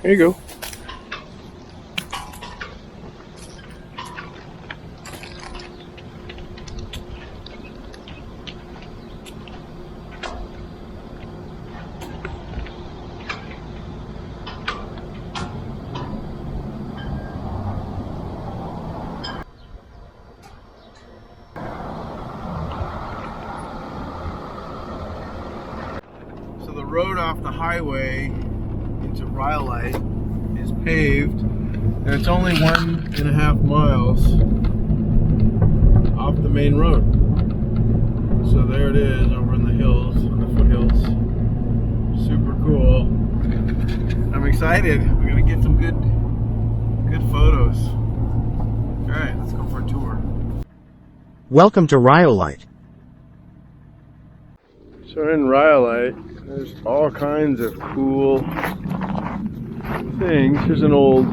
There you go. So the road off the highway into Rhyolite is paved, and it's only 1.5 miles off the main road. So there it is over in the hills, on the foothills. Super cool. I'm excited. We're gonna get some good photos. All right, let's go for a tour. Welcome to Rhyolite. So in Rhyolite, there's all kinds of cool things. Here's an old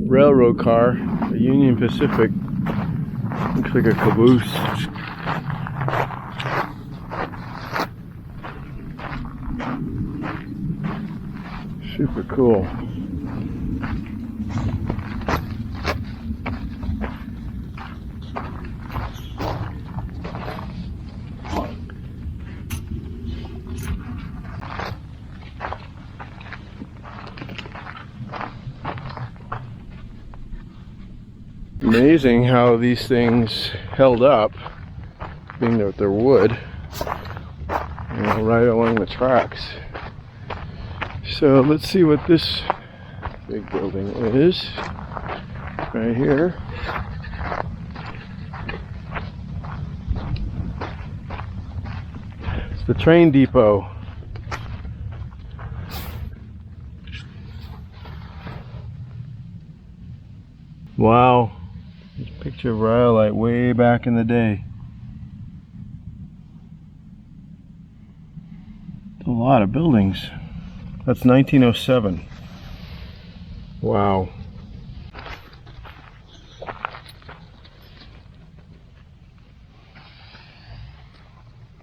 railroad car, a Union Pacific. Looks like a caboose. Super cool. Amazing how these things held up, being that they're wood, you know, right along the tracks. So let's see what this big building is right here. It's the train depot. Wow. Picture of Rhyolite way back in the day. A lot of buildings. That's 1907. Wow.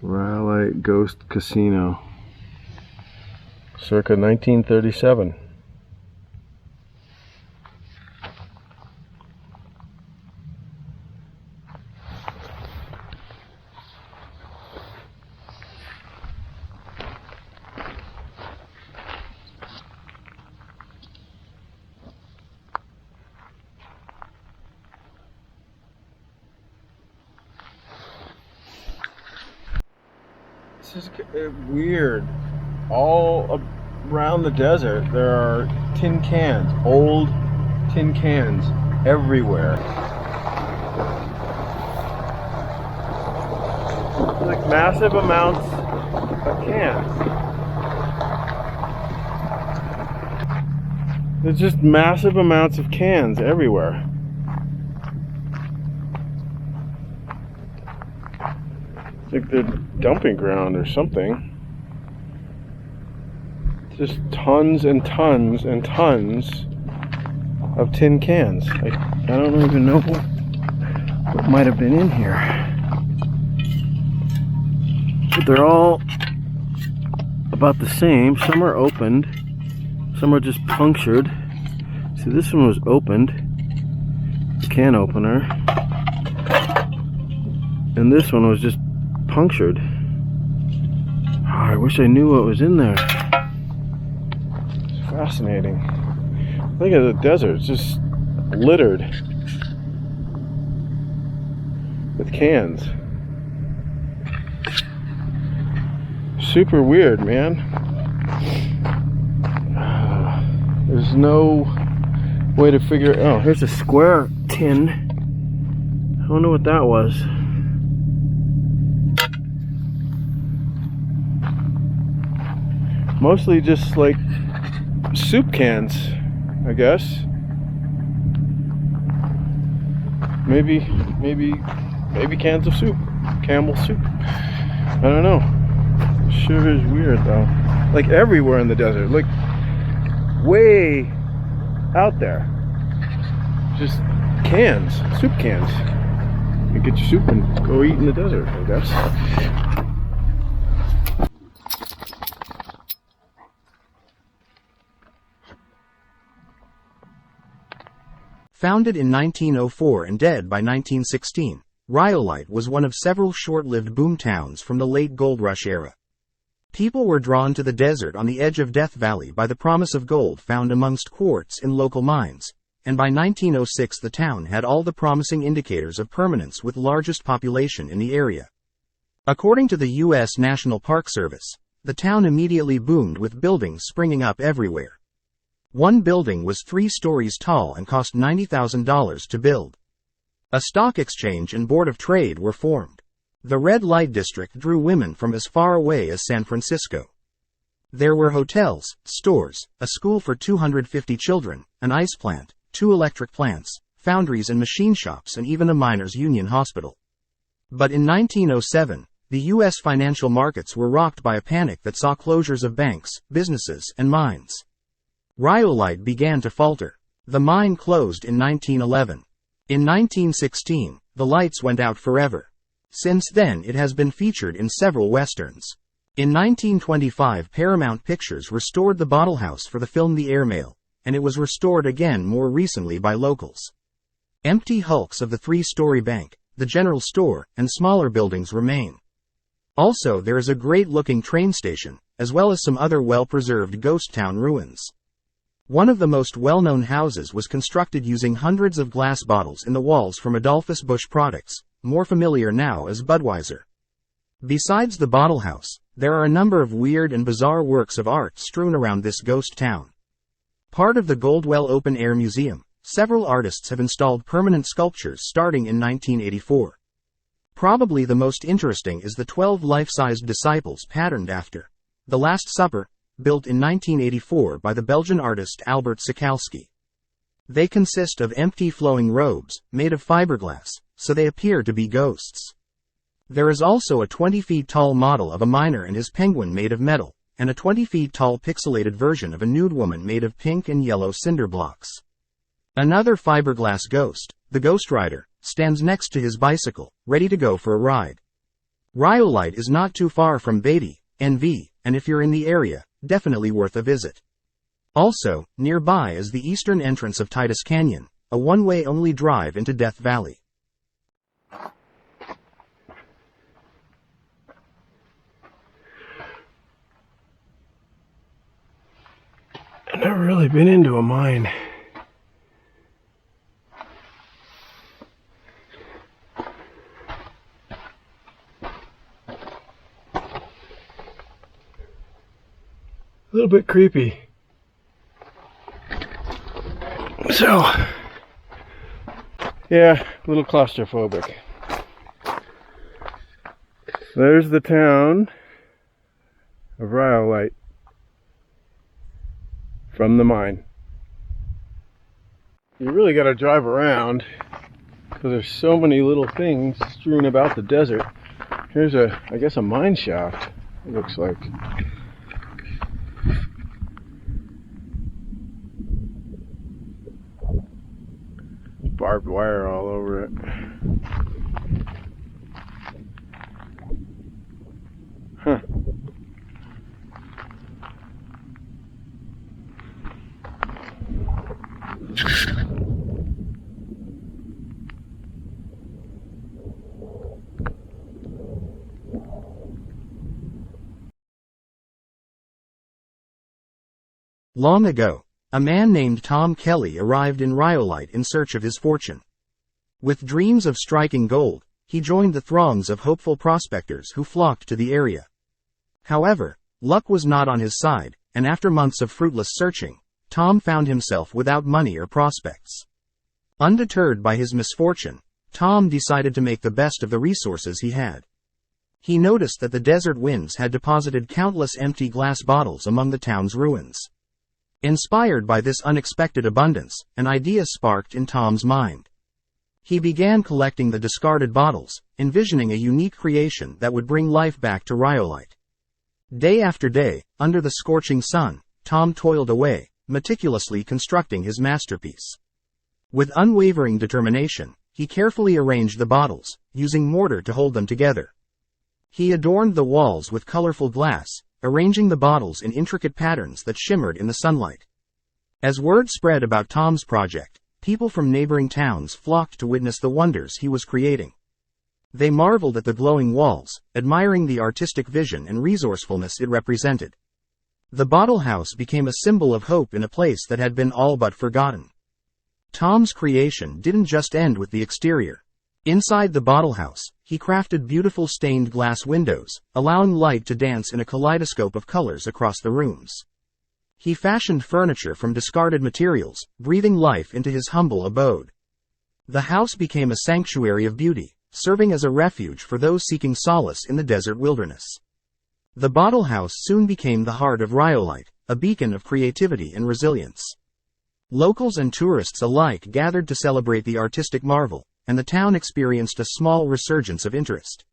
Rhyolite Ghost Casino. Circa 1937. This is weird. All around the desert there are tin cans, old tin cans everywhere. Like massive amounts of cans. There's just massive amounts of cans everywhere. It's like the dumping ground or something. Just tons and tons and tons of tin cans. I don't even know what might have been in here. But they're all about the same. Some are opened, some are just punctured. See, this one was opened, can opener, and this one was just punctured. Oh, I wish I knew what was in there. It's fascinating. Look at the desert, it's just littered with cans. Super weird, man. There's no way to figure. Oh, here's a square tin. I don't know what that was. Mostly just like soup cans, I guess. Maybe cans of soup, Campbell soup. I don't know. Sure is weird though. Like everywhere in the desert, like way out there. Just cans, soup cans. You get your soup and go eat in the desert, I guess. Founded in 1904 and dead by 1916, Rhyolite was one of several short-lived boom towns from the late gold rush era. People were drawn to the desert on the edge of Death Valley by the promise of gold found amongst quartz in local mines, and by 1906 the town had all the promising indicators of permanence with largest population in the area. According to the U.S. National Park Service, the town immediately boomed with buildings springing up everywhere. One building was 3 stories tall and cost $90,000 to build. A stock exchange and board of trade were formed. The red light district drew women from as far away as San Francisco. There were hotels, stores, a school for 250 children, an ice plant, 2 electric plants, foundries and machine shops, and even a miners' union hospital. But in 1907, the U.S. financial markets were rocked by a panic that saw closures of banks, businesses, and mines. Rhyolite began to falter. The mine closed in 1911. In 1916, the lights went out forever. Since then it has been featured in several westerns. In 1925 Paramount Pictures restored the bottle house for the film The Airmail, and it was restored again more recently by locals. Empty hulks of the 3-story bank, the general store, and smaller buildings remain. Also there is a great-looking train station, as well as some other well-preserved ghost town ruins. One of the most well-known houses was constructed using hundreds of glass bottles in the walls from Adolphus Busch products, more familiar now as Budweiser. Besides the bottle house, there are a number of weird and bizarre works of art strewn around this ghost town. Part of the Goldwell Open Air Museum, several artists have installed permanent sculptures starting in 1984. Probably the most interesting is the 12 life-sized disciples patterned after The Last Supper, built in 1984 by the Belgian artist Albert Sikalski. They consist of empty flowing robes, made of fiberglass, so they appear to be ghosts. There is also a 20 feet tall model of a miner and his penguin made of metal, and a 20 feet tall pixelated version of a nude woman made of pink and yellow cinder blocks. Another fiberglass ghost, the Ghost Rider, stands next to his bicycle, ready to go for a ride. Rhyolite is not too far from Beatty, NV, and if you're in the area, definitely worth a visit. Also, nearby is the eastern entrance of Titus Canyon, a one-way only drive into Death Valley. I've never really been into a mine. A little bit creepy. So, yeah, a little claustrophobic. There's the town of Rhyolite from the mine. You really got to drive around because there's so many little things strewn about the desert. Here's I guess a mine shaft, it looks like. Barbed wire all over it. Huh. Long ago, a man named Tom Kelly arrived in Rhyolite in search of his fortune. With dreams of striking gold, he joined the throngs of hopeful prospectors who flocked to the area. However, luck was not on his side, and after months of fruitless searching, Tom found himself without money or prospects. Undeterred by his misfortune, Tom decided to make the best of the resources he had. He noticed that the desert winds had deposited countless empty glass bottles among the town's ruins. Inspired by this unexpected abundance, an idea sparked in Tom's mind. He began collecting the discarded bottles, envisioning a unique creation that would bring life back to Rhyolite. Day after day, under the scorching sun, Tom toiled away, meticulously constructing his masterpiece. With unwavering determination, he carefully arranged the bottles, using mortar to hold them together. He adorned the walls with colorful glass, arranging the bottles in intricate patterns that shimmered in the sunlight. As word spread about Tom's project, people from neighboring towns flocked to witness the wonders he was creating. They marveled at the glowing walls, admiring the artistic vision and resourcefulness it represented. The bottle house became a symbol of hope in a place that had been all but forgotten. Tom's creation didn't just end with the exterior. Inside the bottle house, he crafted beautiful stained glass windows, allowing light to dance in a kaleidoscope of colors across the rooms. He fashioned furniture from discarded materials, breathing life into his humble abode. The house became a sanctuary of beauty, serving as a refuge for those seeking solace in the desert wilderness. The bottle house soon became the heart of Rhyolite, a beacon of creativity and resilience. Locals and tourists alike gathered to celebrate the artistic marvel, and the town experienced a small resurgence of interest.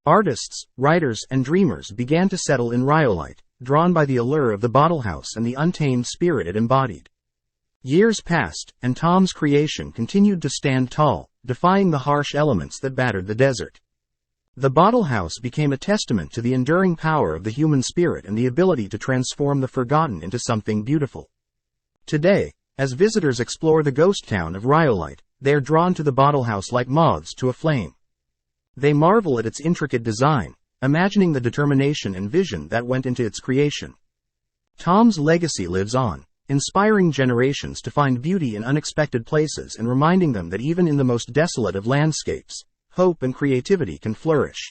Artists, writers, and dreamers began to settle in Rhyolite, drawn by the allure of the bottle house and the untamed spirit it embodied. Years passed, and Tom's creation continued to stand tall, defying the harsh elements that battered the desert. The bottle house became a testament to the enduring power of the human spirit and the ability to transform the forgotten into something beautiful. Today, as visitors explore the ghost town of Rhyolite, they are drawn to the bottle house like moths to a flame. They marvel at its intricate design, imagining the determination and vision that went into its creation. Tom's legacy lives on, inspiring generations to find beauty in unexpected places and reminding them that even in the most desolate of landscapes, hope and creativity can flourish.